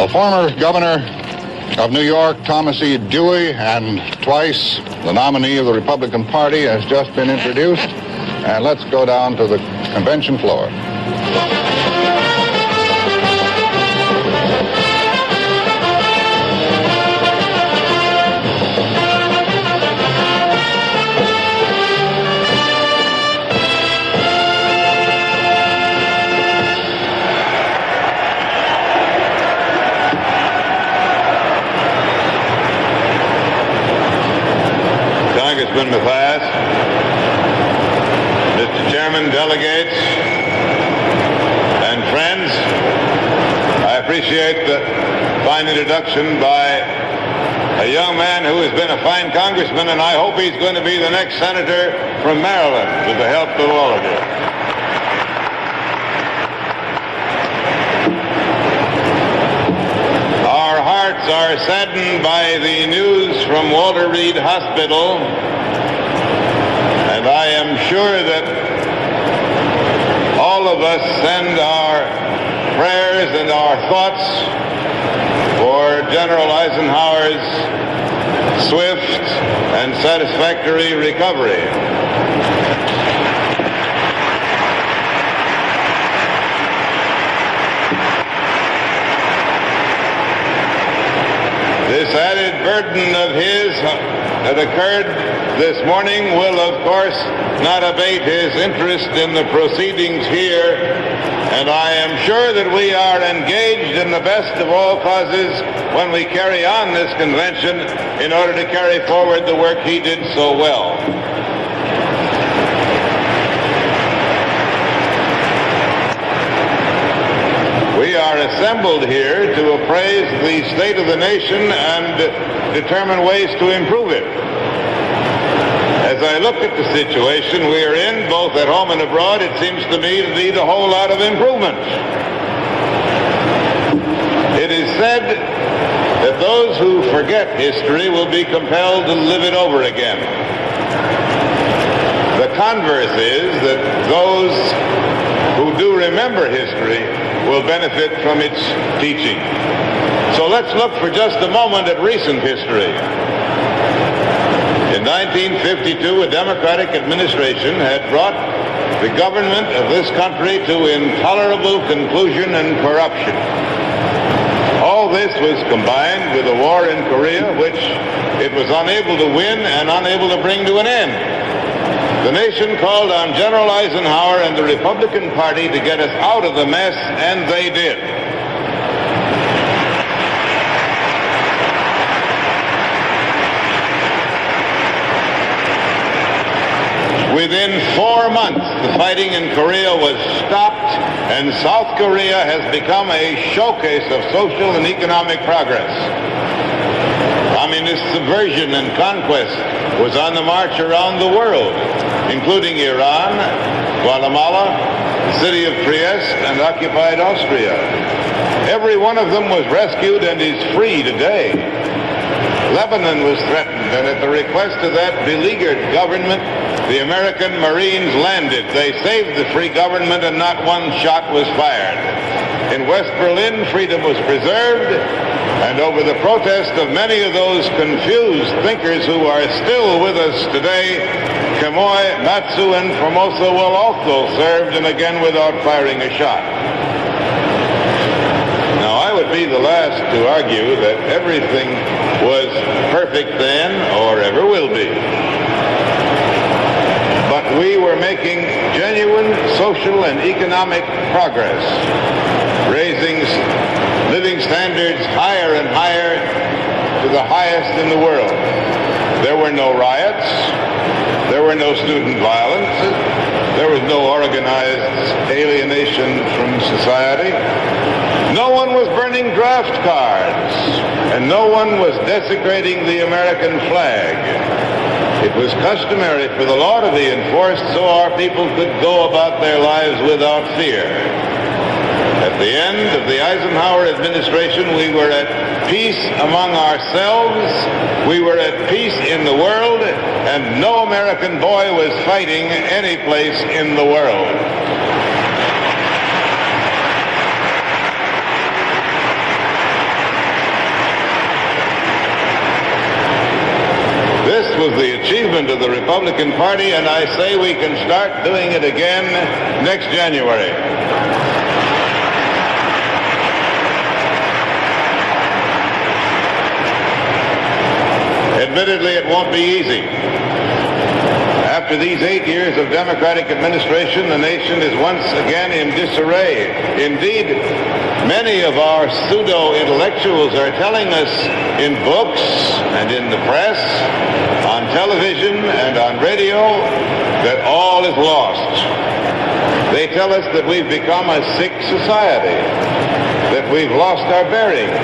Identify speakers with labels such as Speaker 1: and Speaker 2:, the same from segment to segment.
Speaker 1: A former governor of New York, Thomas E. Dewey, and twice the nominee of the Republican Party, has just been introduced. And let's go down to the convention floor.
Speaker 2: Congressman Mathias, Mr. Chairman, delegates, and friends, I appreciate the fine introduction by a young man who has been a fine congressman, and I hope he's going to be the next senator from Maryland with the help of all of you. Our hearts are saddened by the news from Walter Reed Hospital, and I am sure that all of us send our prayers and our thoughts for General Eisenhower's swift and satisfactory recovery. This added burden of his that occurred this morning will, of course, not abate his interest in the proceedings here, and I am sure that we are engaged in the best of all causes when we carry on this convention in order to carry forward the work he did so well. We are assembled here to appraise the state of the nation and determine ways to improve it. As I look at the situation we are in, both at home and abroad, it seems to me to need a whole lot of improvement. It is said that those who forget history will be compelled to live it over again. The converse is that those who do remember history will benefit from its teaching. So let's look for just a moment at recent history. In 1952, a Democratic administration had brought the government of this country to intolerable conclusion and corruption. All this was combined with a war in Korea, which it was unable to win and unable to bring to an end. The nation called on General Eisenhower and the Republican Party to get us out of the mess, and they did. Within 4 months, the fighting in Korea was stopped, and South Korea has become a showcase of social and economic progress. Communist subversion and conquest was on the march around the world, including Iran, Guatemala, the city of Trieste, and occupied Austria. Every one of them was rescued and is free today. Lebanon was threatened, and at the request of that beleaguered government, the American Marines landed. They saved the free government, and not one shot was fired. In West Berlin, freedom was preserved, and over the protest of many of those confused thinkers who are still with us today, Quemoy, Matsu, and Formosa were also served, and again without firing a shot. Now, I would be the last to argue that everything was perfect then or ever will be. But we were making genuine social and economic progress, raising living standards higher and higher to the highest in the world. There were no riots. There were no student violence. There was no organized alienation from society. No one was burning draft cards, and no one was desecrating the American flag. It was customary for the law to be enforced so our people could go about their lives without fear. At the end of the Eisenhower administration, we were at peace among ourselves, we were at peace in the world, and no American boy was fighting any place in the world. was the achievement of the Republican Party, and I say we can start doing it again next January. Admittedly, it won't be easy. After these 8 years of Democratic administration, the nation is once again in disarray. Indeed, many of our pseudo-intellectuals are telling us in books and in the press, on television and on radio, that all is lost. They tell us that we've become a sick society, that we've lost our bearings,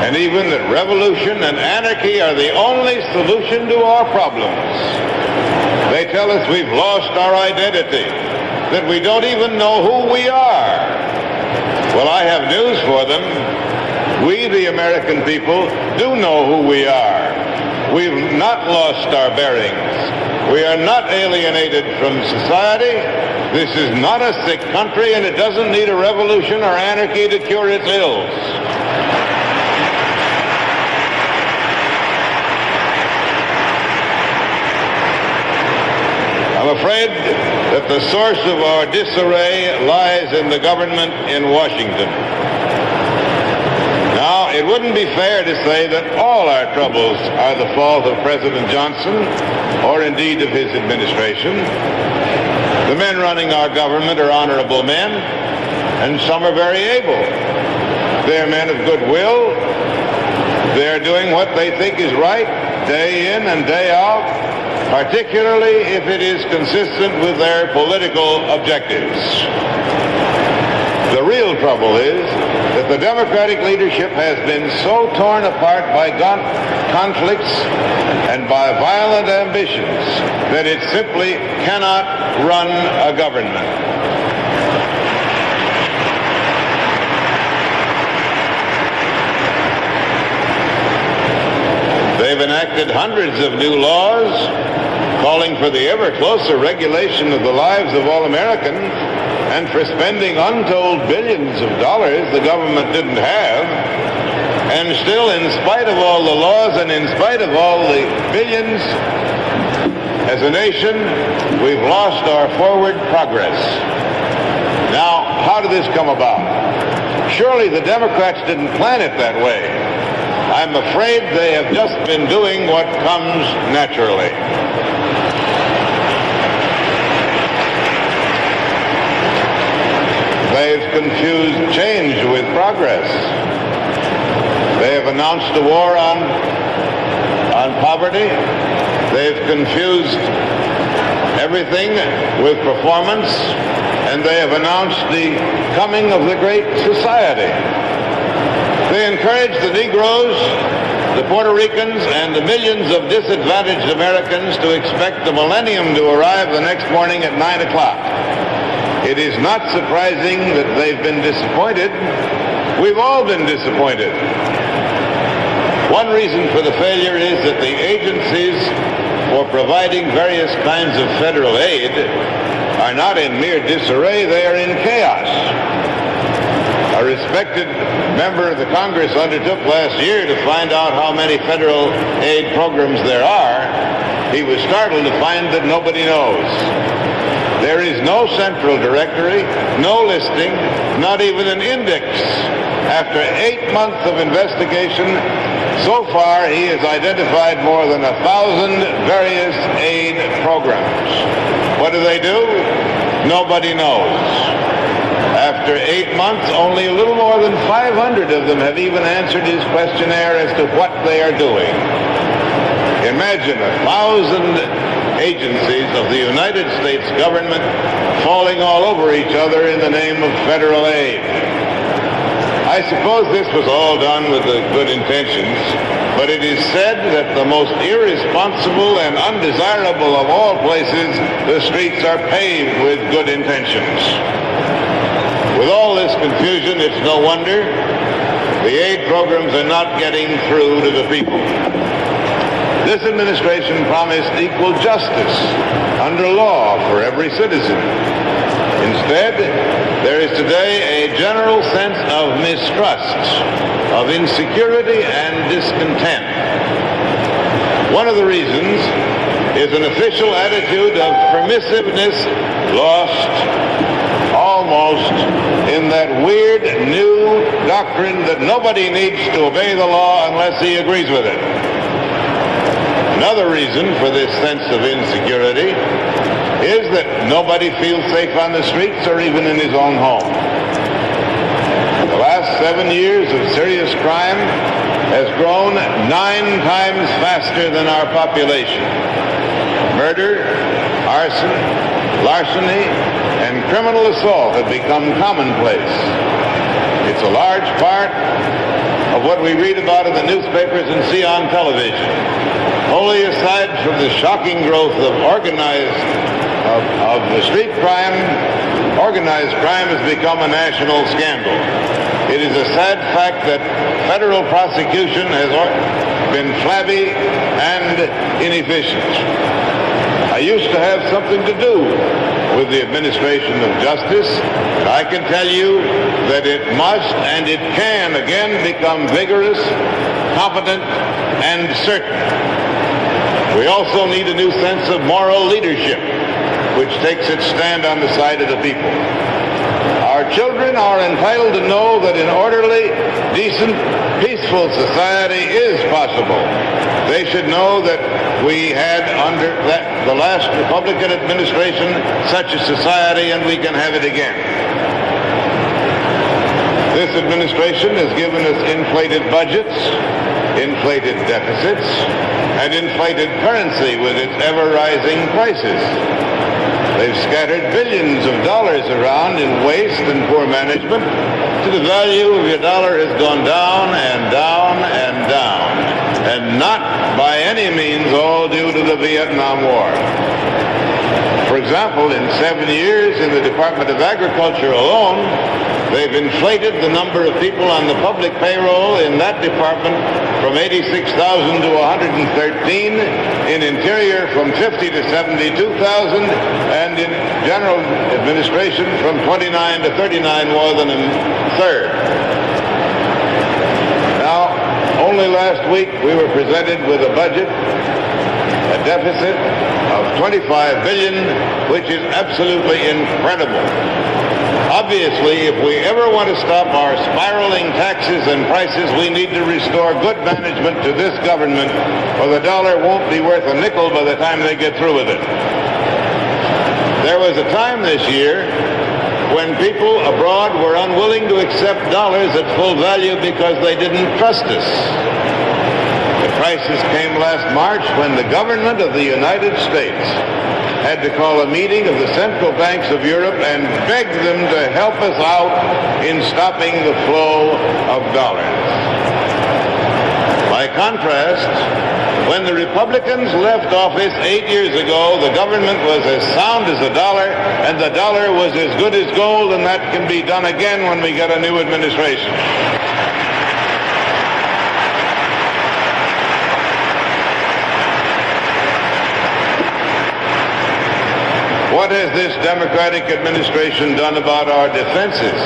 Speaker 2: and even that revolution and anarchy are the only solution to our problems. They tell us we've lost our identity, that we don't even know who we are. Well, I have news for them. We, the American people, do know who we are. We've not lost our bearings. We are not alienated from society. This is not a sick country, and it doesn't need a revolution or anarchy to cure its ills. I'm afraid that the source of our disarray lies in the government in Washington. Now, it wouldn't be fair to say that all our troubles are the fault of President Johnson, or indeed of his administration. The men running our government are honorable men, and some are very able. They're men of goodwill. They're doing what they think is right, day in and day out, particularly if it is consistent with their political objectives. The real trouble is that the Democratic leadership has been so torn apart by conflicts and by violent ambitions that it simply cannot run a government. They've enacted hundreds of new laws calling for the ever closer regulation of the lives of all Americans and for spending untold billions of dollars the government didn't have. And still, in spite of all the laws and in spite of all the billions, as a nation, we've lost our forward progress. Now, how did this come about? Surely the Democrats didn't plan it that way. I'm afraid they have just been doing what comes naturally. They've confused change with progress. They have announced a war on poverty. They've confused everything with performance, and they have announced the coming of the Great Society. They encourage the Negroes, the Puerto Ricans, and the millions of disadvantaged Americans to expect the millennium to arrive the next morning at 9 o'clock. It is not surprising that they've been disappointed. We've all been disappointed. One reason for the failure is that the agencies for providing various kinds of federal aid are not in mere disarray, they are in chaos. A respected member of the Congress undertook last year to find out how many federal aid programs there are. He was startled to find that nobody knows. There is no central directory, no listing, not even an index. After 8 months of investigation, so far he has identified more than 1,000 various aid programs. What do? Nobody knows. After 8 months, only a little more than 500 of them have even answered his questionnaire as to what they are doing. Imagine 1,000 agencies of the United States government falling all over each other in the name of federal aid. I suppose this was all done with the good intentions, but it is said that the most irresponsible and undesirable of all places, the streets are paved with good intentions. With all this confusion, it's no wonder the aid programs are not getting through to the people. This administration promised equal justice under law for every citizen. Instead, there is today a general sense of mistrust, of insecurity and discontent. One of the reasons is an official attitude of permissiveness lost almost in that weird new doctrine that nobody needs to obey the law unless he agrees with it. Another reason for this sense of insecurity is that nobody feels safe on the streets or even in his own home. The last 7 years of serious crime has grown 9 times faster than our population. Murder, arson, larceny, and criminal assault have become commonplace. It's a large part of what we read about in the newspapers and see on television. Wholly aside from the shocking growth of the street crime, organized crime has become a national scandal. It is a sad fact that federal prosecution has been flabby and inefficient. I used to have something to do with the administration of justice, and I can tell you that it must and it can again become vigorous, competent, and certain. We also need a new sense of moral leadership, which takes its stand on the side of the people. Our children are entitled to know that an orderly, decent, peaceful society is possible. They should know that we had under the last Republican administration such a society, and we can have it again. This administration has given us inflated budgets, inflated deficits, and inflated currency with its ever-rising prices. They've scattered billions of dollars around in waste and poor management, so the value of your dollar has gone down and down and down, and not by any means all due to the Vietnam War. For example, in 7 years in the Department of Agriculture alone, they've inflated the number of people on the public payroll in that department from 86,000 to 113, in Interior from 50 to 72,000, and in General Administration from 29 to 39, more than a third. Now, only last week we were presented with a budget, a deficit of $25 billion, which is absolutely incredible. Obviously, if we ever want to stop our spiraling taxes and prices, we need to restore good management to this government, or the dollar won't be worth a nickel by the time they get through with it. There was a time this year when people abroad were unwilling to accept dollars at full value because they didn't trust us. The crisis came last March when the government of the United States had to call a meeting of the central banks of Europe and beg them to help us out in stopping the flow of dollars. By contrast, when the Republicans left office 8 years ago, the government was as sound as a dollar, and the dollar was as good as gold, and that can be done again when we get a new administration. What has this Democratic administration done about our defenses?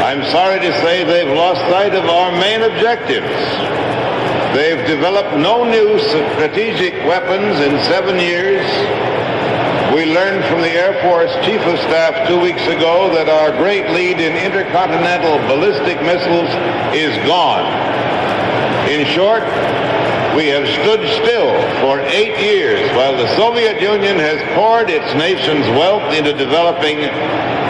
Speaker 2: I'm sorry to say they've lost sight of our main objectives. They've developed no new strategic weapons in 7 years. We learned from the Air Force Chief of Staff 2 weeks ago that our great lead in intercontinental ballistic missiles is gone. In short, we have stood still for 8 years while the Soviet Union has poured its nation's wealth into developing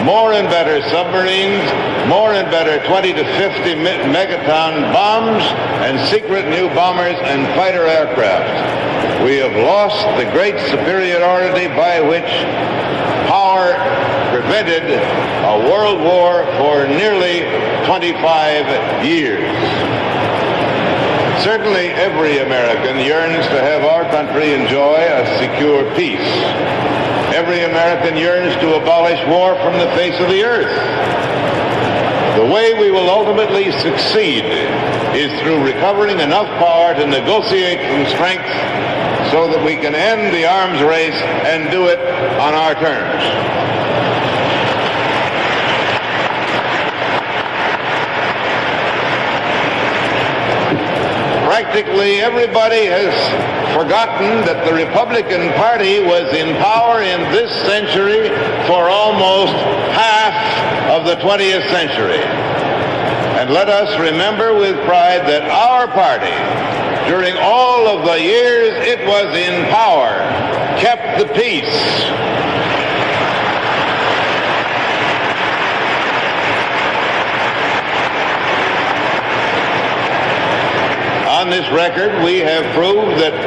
Speaker 2: more and better submarines, more and better 20 to 50 megaton bombs, and secret new bombers and fighter aircraft. We have lost the great superiority by which power prevented a world war for nearly 25 years. Certainly every American yearns to have our country enjoy a secure peace. Every American yearns to abolish war from the face of the earth. The way we will ultimately succeed is through recovering enough power to negotiate from strength so that we can end the arms race and do it on our terms. practically everybody has forgotten that the Republican Party was in power in this century for almost half of the 20th century. And let us remember with pride that our party, during all of the years it was in power, kept the peace. On this record, we have proved that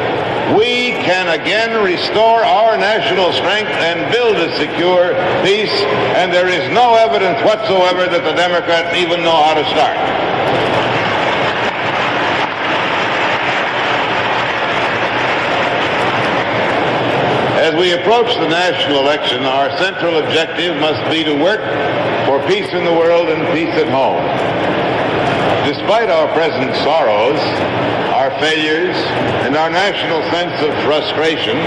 Speaker 2: we can again restore our national strength and build a secure peace, and there is no evidence whatsoever that the Democrats even know how to start. As we approach the national election, our central objective must be to work for peace in the world and peace at home. Despite our present sorrows, our failures, and our national sense of frustration,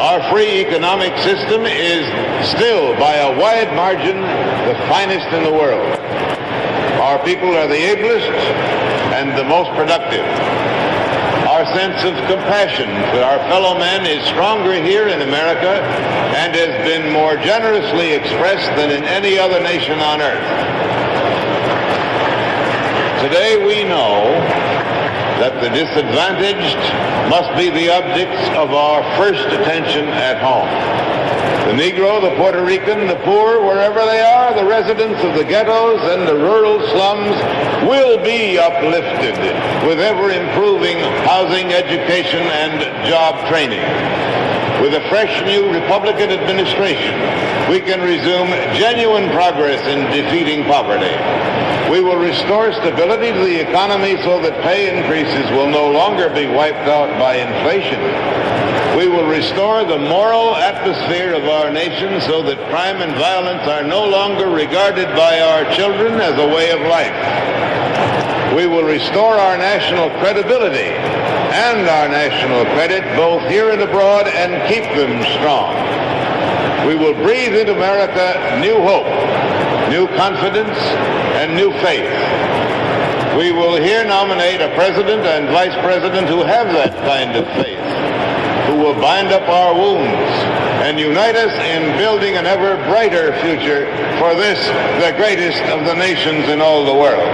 Speaker 2: our free economic system is still, by a wide margin, the finest in the world. Our people are the ablest and the most productive. Our sense of compassion for our fellow men is stronger here in America and has been more generously expressed than in any other nation on earth. Today we know that the disadvantaged must be the objects of our first attention at home. The Negro, the Puerto Rican, the poor, wherever they are, the residents of the ghettos and the rural slums will be uplifted with ever-improving housing, education, and job training. With a fresh new Republican administration, we can resume genuine progress in defeating poverty. We will restore stability to the economy so that pay increases will no longer be wiped out by inflation. We will restore the moral atmosphere of our nation so that crime and violence are no longer regarded by our children as a way of life. We will restore our national credibility and our national credit both here and abroad and keep them strong. We will breathe into America new hope, new confidence, and new faith. We will here nominate a president and vice president who have that kind of faith, who will bind up our wounds and unite us in building an ever brighter future for this, the greatest of the nations in all the world.